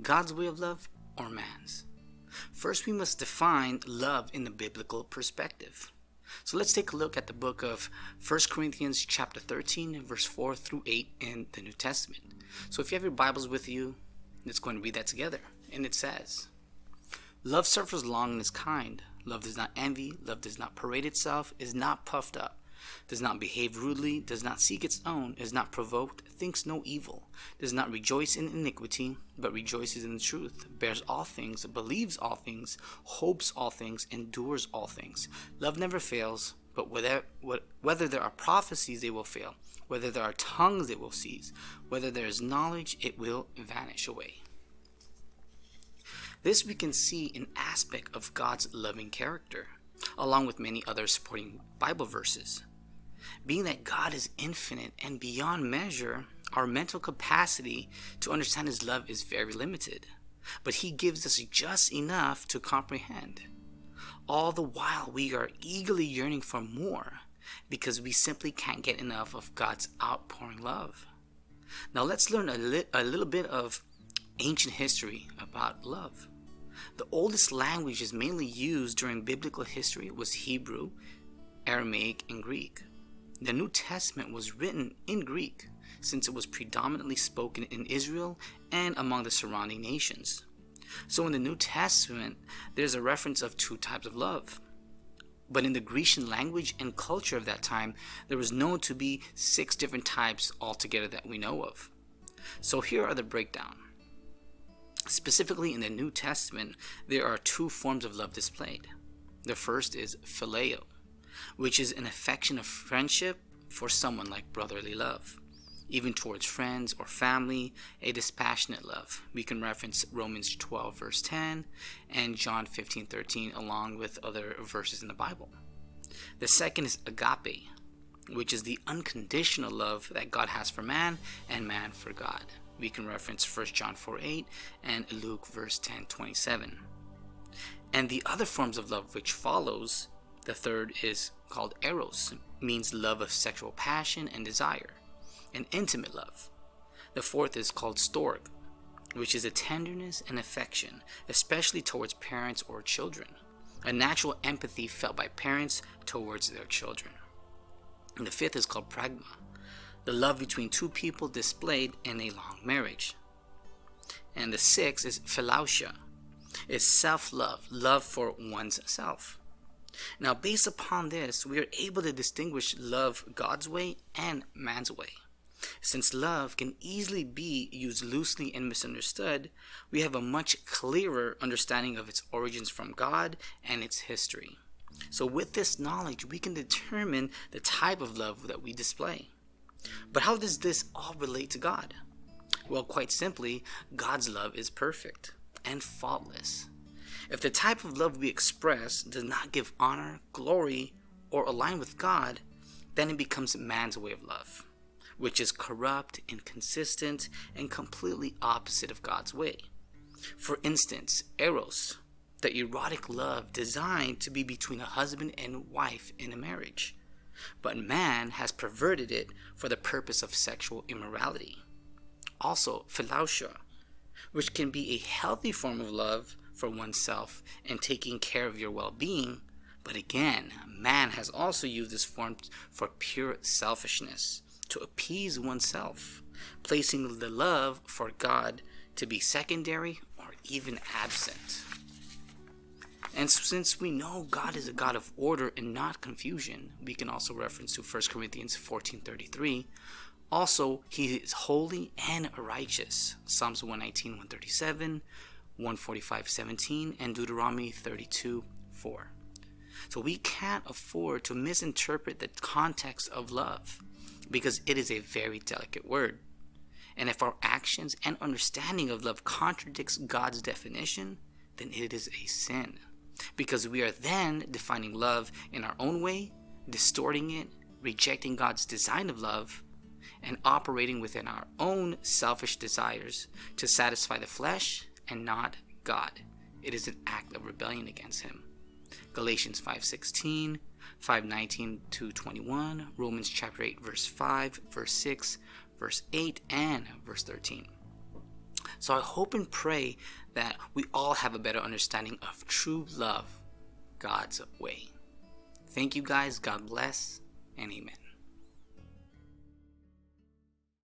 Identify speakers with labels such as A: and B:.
A: God's way of love or man's? First, we must define love in the biblical perspective. So let's take a look at the book of 1 Corinthians chapter 13, verse 4 through 8 in the New Testament. So if you have your Bibles with you, let's go and read that together. And it says, "Love suffers long and is kind. Love does not envy. Love does not parade itself, is not puffed up, does not behave rudely, does not seek its own, is not provoked, thinks no evil, does not rejoice in iniquity, but rejoices in the truth, bears all things, believes all things, hopes all things, endures all things. Love never fails, but whether there are prophecies, they will fail. Whether there are tongues, it will cease. Whether there is knowledge, it will vanish away." This we can see an aspect of God's loving character, along with many other supporting Bible verses. Being that God is infinite and beyond measure, our mental capacity to understand His love is very limited, but He gives us just enough to comprehend. All the while, we are eagerly yearning for more because we simply can't get enough of God's outpouring love. Now let's learn a little bit of ancient history about love. The oldest languages mainly used during biblical history was Hebrew, Aramaic, and Greek. The New Testament was written in Greek since it was predominantly spoken in Israel and among the surrounding nations. So in the New Testament, there's a reference of two types of love. But in the Grecian language and culture of that time, there was known to be 6 different types altogether that we know of. So here are the breakdown. Specifically in the New Testament, there are 2 forms of love displayed. The first is phileo, which is an affection of friendship for someone like brotherly love, even towards friends or family, a dispassionate love. We can reference Romans 12 verse 10 and John 15:13 along with other verses in the Bible. The second is agape, which is the unconditional love that God has for man and man for God. We can reference 1 John 4:8 and Luke verse 10:27. And the other forms of love which follows, the third is called eros, means love of sexual passion and desire, an intimate love. The fourth is called storge, which is a tenderness and affection, especially towards parents or children, a natural empathy felt by parents towards their children. And the fifth is called pragma, the love between 2 people displayed in a long marriage. And the sixth is philautia, is self-love, love for one's self. Now, based upon this, we are able to distinguish love God's way and man's way. Since love can easily be used loosely and misunderstood, we have a much clearer understanding of its origins from God and its history. So with this knowledge, we can determine the type of love that we display. But how does this all relate to God? Well, quite simply, God's love is perfect and faultless. If the type of love we express does not give honor, glory, or align with God, then it becomes man's way of love, which is corrupt, inconsistent, and completely opposite of God's way. For instance, eros, the erotic love designed to be between a husband and wife in a marriage. But man has perverted it for the purpose of sexual immorality. Also, philautia, which can be a healthy form of love for oneself and taking care of your well-being, but again, man has also used this form for pure selfishness, to appease oneself, placing the love for God to be secondary or even absent. And since we know God is a God of order and not confusion, we can also reference to 1 Corinthians 14:33. Also, He is holy and righteous. Psalms 119, 137, 145:17, and Deuteronomy 32:4. So we can't afford to misinterpret the context of love, because it is a very delicate word. And if our actions and understanding of love contradicts God's definition, then it is a sin, because we are then defining love in our own way, distorting it, rejecting God's design of love, and operating within our own selfish desires to satisfy the flesh and not God. It is an act of rebellion against Him. Galatians 5:16, 5:19-21, Romans chapter 8 verse 5, verse 6, verse 8, and verse 13. So I hope and pray that we all have a better understanding of true love God's way. Thank you guys. God bless and amen.